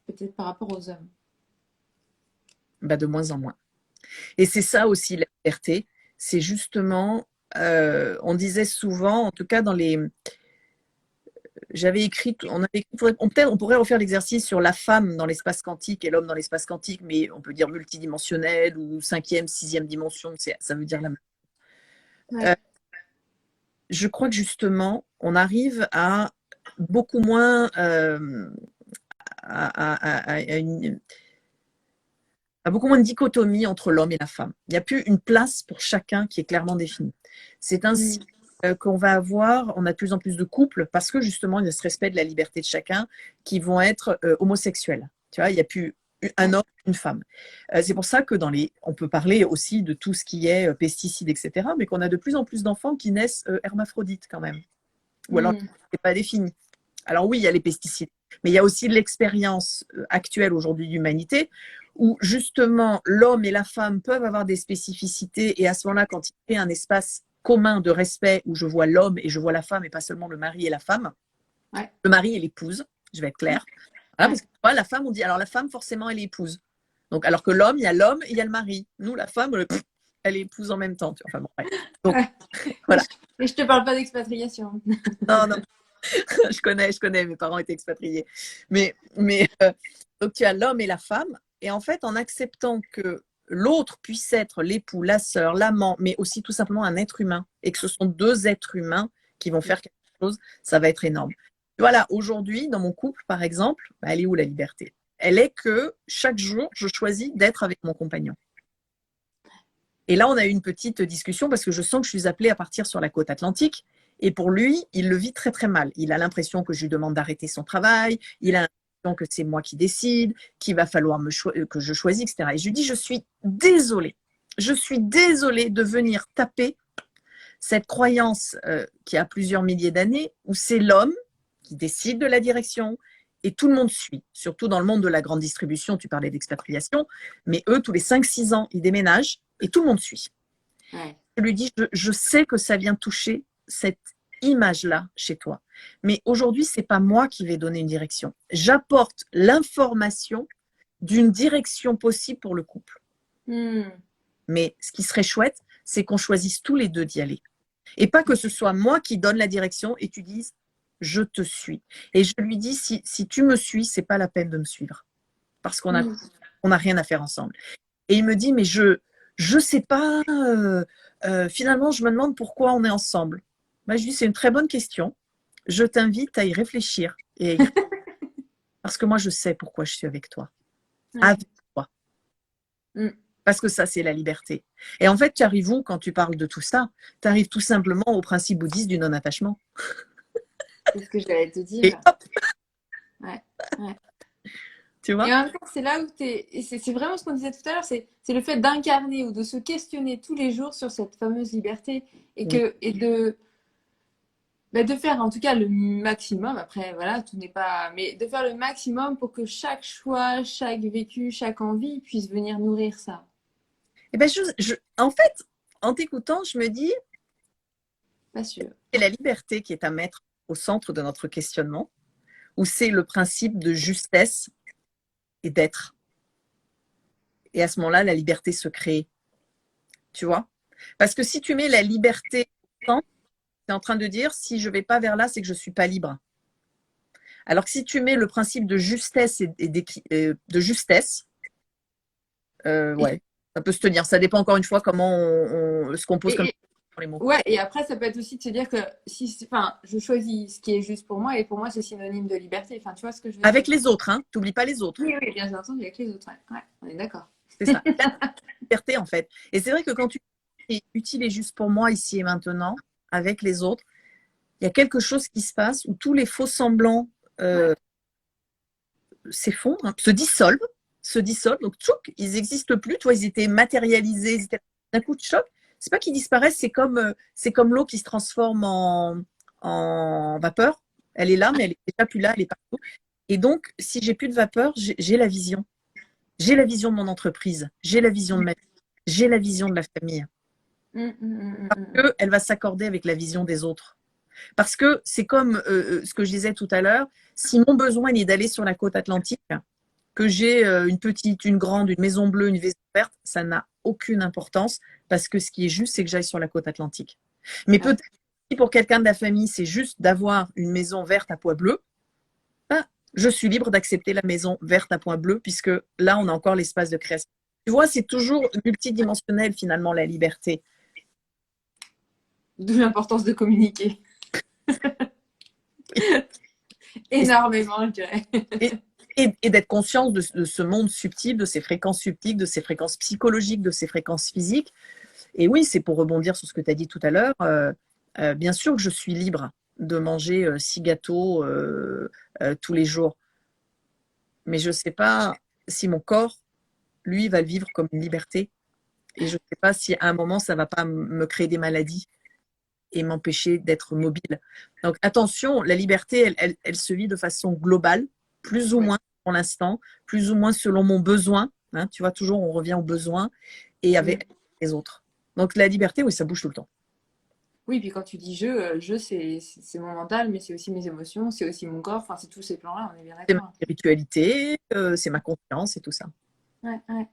peut-être par rapport aux hommes? Bah, de moins en moins. Et c'est ça aussi la liberté. C'est justement, on disait souvent, en tout cas j'avais écrit, peut-être on pourrait refaire l'exercice sur la femme dans l'espace quantique et l'homme dans l'espace quantique, mais on peut dire multidimensionnel ou cinquième, sixième dimension, ça veut dire la même chose. Ouais. Je crois que justement, on arrive à beaucoup moins à beaucoup moins de dichotomie entre l'homme et la femme. Il n'y a plus une place pour chacun qui est clairement définie. C'est ainsi qu'on va avoir, on a de plus en plus de couples parce que justement, il y a ce respect de la liberté de chacun qui vont être homosexuels. Tu vois, il n'y a plus un homme, une femme. C'est pour ça que on peut parler aussi de tout ce qui est pesticides, etc., mais qu'on a de plus en plus d'enfants qui naissent hermaphrodites quand même. Ou alors, c'est pas défini. Alors oui, il y a les pesticides, mais il y a aussi l'expérience actuelle aujourd'hui d'humanité où justement l'homme et la femme peuvent avoir des spécificités et à ce moment-là, quand il y a un espace commun de respect où je vois l'homme et je vois la femme et pas seulement le mari et la femme, le mari et l'épouse, je vais être claire. Voilà, parce que la femme, on dit, alors la femme forcément elle est épouse. Donc alors que l'homme, il y a l'homme et il y a le mari. Nous, la femme, elle est épouse en même temps. Tu vois. Enfin, bon, ouais. Donc, voilà. Et je te parle pas d'expatriation. Non, non. je connais, mes parents étaient expatriés. Mais donc tu as l'homme et la femme, et en fait, en acceptant que l'autre puisse être l'époux, la sœur, l'amant, mais aussi tout simplement un être humain, et que ce sont deux êtres humains qui vont faire quelque chose, ça va être énorme. Voilà, aujourd'hui, dans mon couple, par exemple, elle est où la liberté? Elle est que chaque jour, je choisis d'être avec mon compagnon. Et là, on a eu une petite discussion parce que je sens que je suis appelée à partir sur la côte atlantique. Et pour lui, il le vit très très mal. Il a l'impression que je lui demande d'arrêter son travail. Il a l'impression que c'est moi qui décide, qu'il va falloir que je choisisse, etc. Et je lui dis, je suis désolée. Je suis désolée de venir taper cette croyance qui a plusieurs milliers d'années où c'est l'homme qui décide de la direction et tout le monde suit. Surtout dans le monde de la grande distribution, tu parlais d'expatriation, mais eux, tous les 5-6 ans, ils déménagent et tout le monde suit. Ouais. Je lui dis, je sais que ça vient toucher cette image-là chez toi. Mais aujourd'hui, ce n'est pas moi qui vais donner une direction. J'apporte l'information d'une direction possible pour le couple. Mais ce qui serait chouette, c'est qu'on choisisse tous les deux d'y aller. Et pas que ce soit moi qui donne la direction et tu dises, je te suis. Et je lui dis, si tu me suis, ce n'est pas la peine de me suivre. Parce qu'on n'a rien à faire ensemble. Et il me dit, mais je sais pas, finalement, je me demande pourquoi on est ensemble. Moi, je lui dis, c'est une très bonne question. Je t'invite à y réfléchir. Parce que moi, je sais pourquoi je suis avec toi. Avec toi. Parce que ça, c'est la liberté. Et en fait, tu arrives où quand tu parles de tout ça? Tu arrives tout simplement au principe bouddhiste du non-attachement. C'est ce que j'allais te dire. Et hop. Ouais. Tu vois? Et en même temps, c'est là où c'est vraiment ce qu'on disait tout à l'heure, c'est le fait d'incarner ou de se questionner tous les jours sur cette fameuse liberté et de faire en tout cas le maximum. Après, voilà, tout n'est pas. Mais de faire le maximum pour que chaque choix, chaque vécu, chaque envie puisse venir nourrir ça. Eh ben, en fait, en t'écoutant, je me dis. Pas sûr. C'est la liberté qui est à mettre au centre de notre questionnement, ou c'est le principe de justesse et d'être. Et à ce moment-là, la liberté se crée. Tu vois? Parce que si tu mets la liberté au centre, tu es en train de dire, si je ne vais pas vers là, c'est que je ne suis pas libre. Alors que si tu mets le principe de justesse de justesse, ouais, ça peut se tenir. Ça dépend encore une fois comment on se compose comme les mots. Ouais, et après, ça peut être aussi de se dire que je choisis ce qui est juste pour moi et pour moi, c'est synonyme de liberté. Enfin, tu vois ce que je veux dire? Avec les autres, hein. T'oublies pas les autres. Oui, bien entendu, avec les autres. Ouais, on est d'accord. C'est ça. La liberté, en fait. Et c'est vrai que quand tu es utile et juste pour moi, ici et maintenant, avec les autres, il y a quelque chose qui se passe où tous les faux semblants s'effondrent, hein, se dissolvent. Donc, tchouk, ils n'existent plus. Toi, ils étaient matérialisés. Ils étaient d'un coup de choc. C'est pas qu'ils disparaissent, c'est comme l'eau qui se transforme en vapeur. Elle est là, mais elle n'est déjà plus là, elle est partout. Et donc, si j'ai plus de vapeur, j'ai la vision. J'ai la vision de mon entreprise, j'ai la vision de ma vie, j'ai la vision de la famille. Parce qu'elle va s'accorder avec la vision des autres. Parce que c'est comme ce que je disais tout à l'heure, si mon besoin est d'aller sur la côte atlantique, que j'ai une petite, une grande, une maison bleue, une maison verte, ça n'a aucune importance parce que ce qui est juste, c'est que j'aille sur la côte atlantique. Mais peut-être Si pour quelqu'un de la famille, c'est juste d'avoir une maison verte à pois bleus, ben, je suis libre d'accepter la maison verte à pois bleus, puisque là, on a encore l'espace de création. Tu vois, c'est toujours multidimensionnel, finalement, la liberté. D'où l'importance de communiquer. Énormément, je dirais. Et d'être conscience de ce monde subtil, de ces fréquences subtiles, de ces fréquences psychologiques, de ces fréquences physiques. Et oui, c'est pour rebondir sur ce que tu as dit tout à l'heure. Bien sûr que je suis libre de manger 6 gâteaux tous les jours. Mais je ne sais pas si mon corps, lui, va le vivre comme une liberté. Et je ne sais pas si à un moment, ça ne va pas me créer des maladies et m'empêcher d'être mobile. Donc attention, la liberté, elle se vit de façon globale, plus ou moins pour l'instant, plus ou moins selon mon besoin. Hein, tu vois, toujours, on revient aux besoins et avec les autres. Donc la liberté, oui, ça bouge tout le temps. Oui, puis quand tu dis je, c'est mon mental, mais c'est aussi mes émotions, c'est aussi mon corps, enfin, c'est tous ces plans-là, on est bien C'est ma d'accord. spiritualité, c'est ma conscience et tout ça. Ouais, ouais.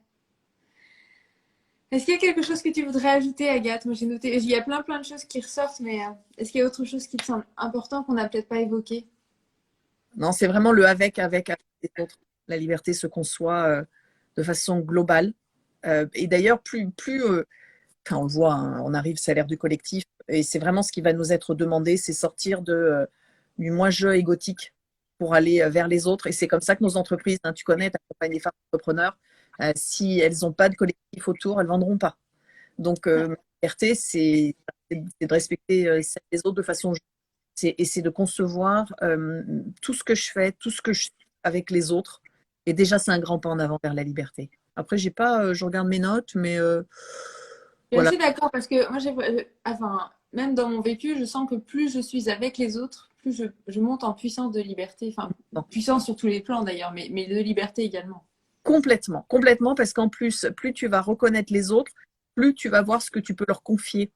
Est-ce qu'il y a quelque chose que tu voudrais ajouter, Agathe? Moi, j'ai noté, il y a plein de choses qui ressortent, mais est-ce qu'il y a autre chose qui te semble important qu'on n'a peut-être pas évoqué? Non, c'est vraiment le avec les autres. La liberté se conçoit de façon globale. Et d'ailleurs, enfin, on le voit, hein, on arrive, c'est l'ère du collectif, et c'est vraiment ce qui va nous être demandé, c'est sortir du moi-je égotique pour aller vers les autres. Et c'est comme ça que nos entreprises, hein, tu connais, tu accompagnes les femmes entrepreneurs, si elles n'ont pas de collectif autour, elles ne vendront pas. Donc, ma liberté, c'est de respecter celles et les autres de façon juste. Et c'est de concevoir tout ce que je fais, tout ce que je fais avec les autres. Et déjà, c'est un grand pas en avant vers la liberté. Après, j'ai pas, je regarde mes notes, mais Je suis voilà. assez d'accord parce que moi, enfin, même dans mon vécu, je sens que plus je suis avec les autres, plus je monte en puissance de liberté, enfin, puissance sur tous les plans d'ailleurs, mais de liberté également. Complètement, complètement, parce qu'en plus, plus tu vas reconnaître les autres, plus tu vas voir ce que tu peux leur confier.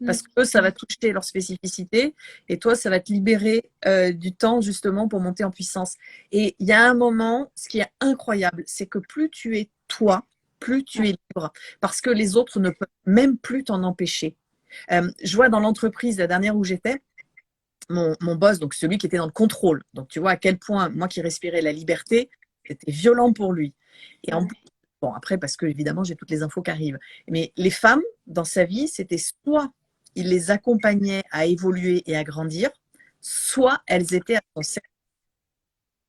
Parce que ça va toucher leur spécificité et toi, ça va te libérer du temps justement pour monter en puissance. Et il y a un moment, ce qui est incroyable, c'est que plus tu es toi, plus tu es libre, parce que les autres ne peuvent même plus t'en empêcher. Je vois dans l'entreprise, la dernière où j'étais, mon boss, donc celui qui était dans le contrôle, donc tu vois à quel point, moi qui respirais la liberté, c'était violent pour lui. Et en bon, après, parce que évidemment, j'ai toutes les infos qui arrivent. Mais les femmes, dans sa vie, c'était soit il les accompagnait à évoluer et à grandir, soit elles étaient à son service.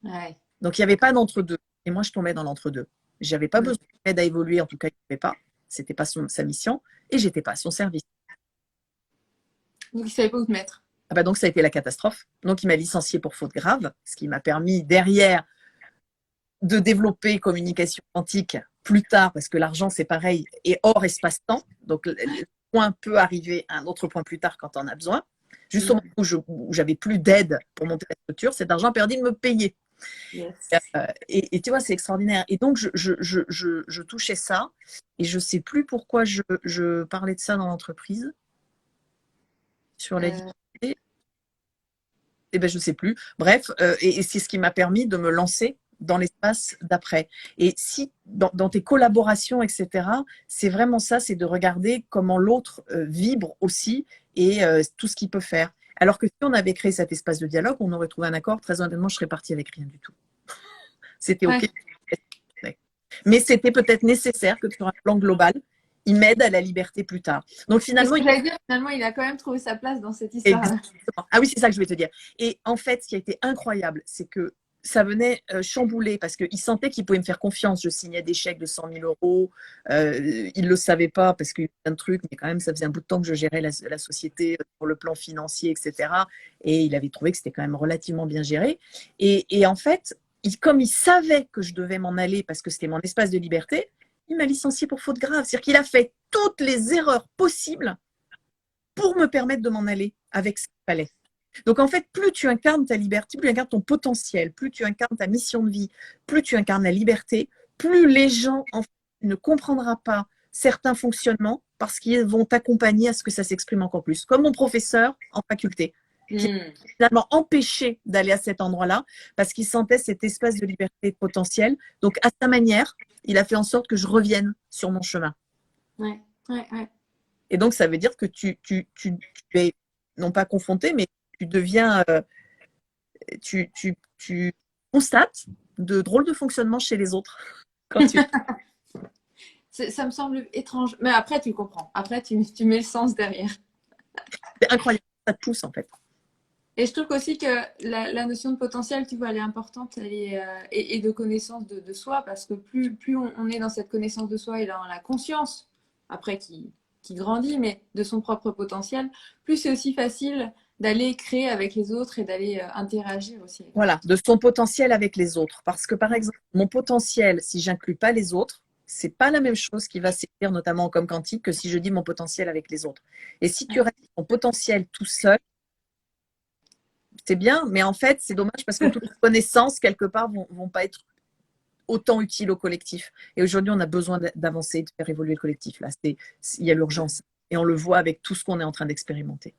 Ouais. Donc, il n'y avait pas d'entre-deux. Et moi, je tombais dans l'entre-deux. Je n'avais pas besoin d'aide à évoluer, en tout cas, il ne pouvait pas. Ce n'était pas sa mission. Et je n'étais pas à son service. Donc, il ne savait pas où te mettre. Ah bah donc, ça a été la catastrophe. Donc, il m'a licencié pour faute grave, ce qui m'a permis derrière de développer communication quantique plus tard, parce que l'argent, c'est pareil, et hors espace-temps. Donc, le point peut arriver à un autre point plus tard quand on a besoin. Juste au moment où j'avais plus d'aide pour monter la structure, cet argent a permis de me payer. Yes. Et tu vois, c'est extraordinaire. Et donc, je touchais ça, et je ne sais plus pourquoi je parlais de ça dans l'entreprise, sur la liberté. Eh ben, je ne sais plus. Bref, et c'est ce qui m'a permis de me lancer dans l'espace d'après. Et si dans tes collaborations, etc., c'est vraiment ça, c'est de regarder comment l'autre vibre aussi et tout ce qu'il peut faire. Alors que si on avait créé cet espace de dialogue, on aurait trouvé un accord. Très honnêtement, je serais partie avec rien du tout. C'était OK. Ouais. Mais c'était peut-être nécessaire que sur un plan global, il m'aide à la liberté plus tard. Donc finalement, finalement, il a quand même trouvé sa place dans cette histoire-là. Ah oui, c'est ça que je voulais te dire. Et en fait, ce qui a été incroyable, c'est que ça venait chambouler parce qu'il sentait qu'il pouvait me faire confiance. Je signais des chèques de 100 000 euros. Il ne le savait pas parce qu'il y a plein de trucs, mais quand même, ça faisait un bout de temps que je gérais la société sur le plan financier, etc. Et il avait trouvé que c'était quand même relativement bien géré. Et en fait, comme il savait que je devais m'en aller parce que c'était mon espace de liberté, il m'a licencié pour faute grave. C'est-à-dire qu'il a fait toutes les erreurs possibles pour me permettre de m'en aller avec ce qu'il fallait. Donc en fait, plus tu incarnes ta liberté, plus tu incarnes ton potentiel, plus tu incarnes ta mission de vie, plus tu incarnes la liberté, plus les gens en fait, ne comprendront pas certains fonctionnements parce qu'ils vont t'accompagner à ce que ça s'exprime encore plus. Comme mon professeur en faculté, qui m'a finalement empêché d'aller à cet endroit-là parce qu'il sentait cet espace de liberté et de potentiel. Donc à sa manière, il a fait en sorte que je revienne sur mon chemin. Ouais. Et donc, ça veut dire que tu es non pas confronté, mais tu deviens, tu constates de drôles de fonctionnement chez les autres. Quand tu... Ça me semble étrange. Mais après, tu comprends. Après, tu mets le sens derrière. C'est incroyable, ça te pousse en fait. Et je trouve aussi que la notion de potentiel, tu vois, elle est importante et de connaissance de soi, parce que plus on est dans cette connaissance de soi et dans la conscience, après qui grandit, mais de son propre potentiel, plus c'est aussi facile d'aller créer avec les autres et d'aller interagir aussi. Voilà, de son potentiel avec les autres. Parce que par exemple, mon potentiel, si j'inclus pas les autres, c'est pas la même chose qui va s'écrire, notamment en com quantique, que si je dis mon potentiel avec les autres. Et si tu restes ton potentiel tout seul, c'est bien, mais en fait, c'est dommage parce que toutes les connaissances, quelque part, vont pas être autant utiles au collectif. Et aujourd'hui, on a besoin d'avancer, de faire évoluer le collectif. Là, il y a l'urgence. Et on le voit avec tout ce qu'on est en train d'expérimenter.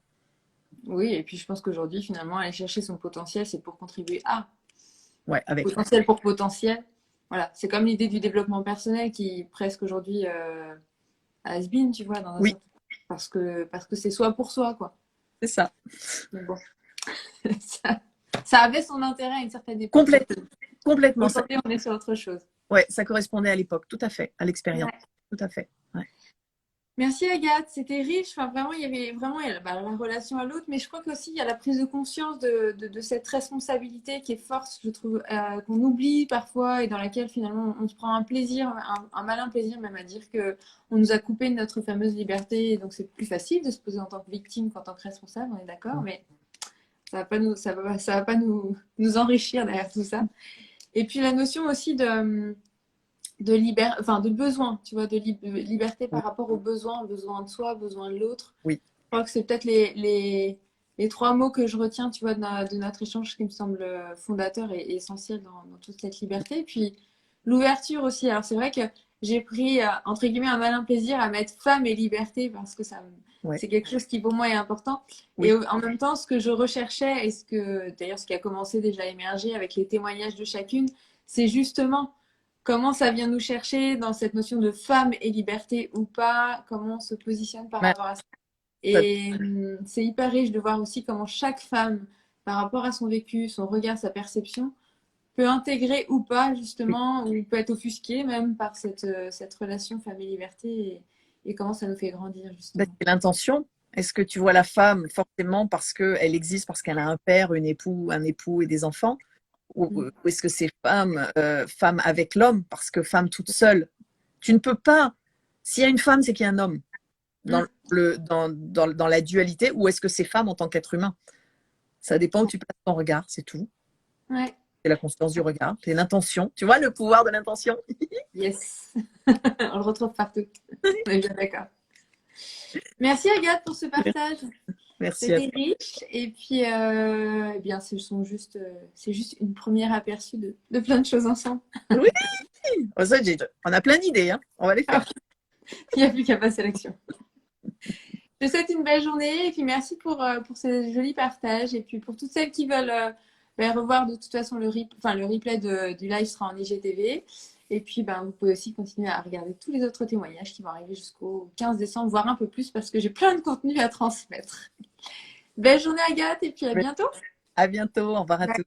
Oui, et puis je pense qu'aujourd'hui, finalement, aller chercher son potentiel, c'est pour contribuer à. Ouais, avec. Potentiel pour potentiel. Voilà, c'est comme l'idée du développement personnel qui presque aujourd'hui has been, tu vois, dans un Oui. certain... parce que c'est soi pour soi, quoi. C'est ça. Mais bon, ça avait son intérêt à une certaine époque. Complètement. Aujourd'hui, on est sur autre chose. Ouais, ça correspondait à l'époque, tout à fait, à l'expérience, Ouais. tout à fait. Ouais. Merci Agathe, c'était riche. Enfin, vraiment, il y avait vraiment la relation à l'autre, mais je crois qu'aussi il y a la prise de conscience de cette responsabilité qui est forte, je trouve, qu'on oublie parfois et dans laquelle finalement on se prend un plaisir, un malin plaisir même à dire que on nous a coupé de notre fameuse liberté, et donc c'est plus facile de se poser en tant que victime qu'en tant que responsable, on est d'accord, mais ça va pas va pas nous enrichir derrière tout ça. Et puis la notion aussi de besoin, tu vois, de liberté par rapport aux besoins de soi, besoin de l'autre. Oui. Je crois que c'est peut-être les trois mots que je retiens, tu vois, de notre échange qui me semble fondateur et essentiel dans toute cette liberté. Et puis l'ouverture aussi. Alors c'est vrai que j'ai pris, entre guillemets, un malin plaisir à mettre femme et liberté parce que c'est quelque chose qui pour moi est important. Oui. Et en même temps, ce que je recherchais et d'ailleurs ce qui a commencé déjà à émerger avec les témoignages de chacune, c'est justement comment ça vient nous chercher dans cette notion de femme et liberté ou pas, comment on se positionne par rapport à ça. Et c'est hyper riche de voir aussi comment chaque femme, par rapport à son vécu, son regard, sa perception, peut intégrer ou pas justement, ou peut être offusquée même par cette relation femme et liberté et comment ça nous fait grandir justement. C'est l'intention. Est-ce que tu vois la femme forcément parce qu'elle existe, parce qu'elle a un père, un époux et des enfants? Ou est-ce que c'est femme avec l'homme, parce que femme toute seule? Tu ne peux pas. S'il y a une femme, c'est qu'il y a un homme dans la dualité, ou est-ce que c'est femme en tant qu'être humain? Ça dépend où tu places ton regard, c'est tout. Ouais. C'est la conscience du regard, c'est l'intention. Tu vois le pouvoir de l'intention? Yes. On le retrouve partout. On est bien d'accord. Merci Agathe pour ce partage. Merci. C'était riche et puis eh bien c'est juste une première aperçu de plein de choses ensemble. Oui, on a plein d'idées, hein. On va les faire. Il n'y a plus qu'à passer à l'action. Je te souhaite une belle journée et puis merci pour ces jolis partages et puis pour toutes celles qui veulent revoir de toute façon le replay du live sera en IGTV. Et puis, vous pouvez aussi continuer à regarder tous les autres témoignages qui vont arriver jusqu'au 15 décembre, voire un peu plus, parce que j'ai plein de contenu à transmettre. Belle journée, Agathe, et puis à bientôt. À bientôt. Au revoir à tous.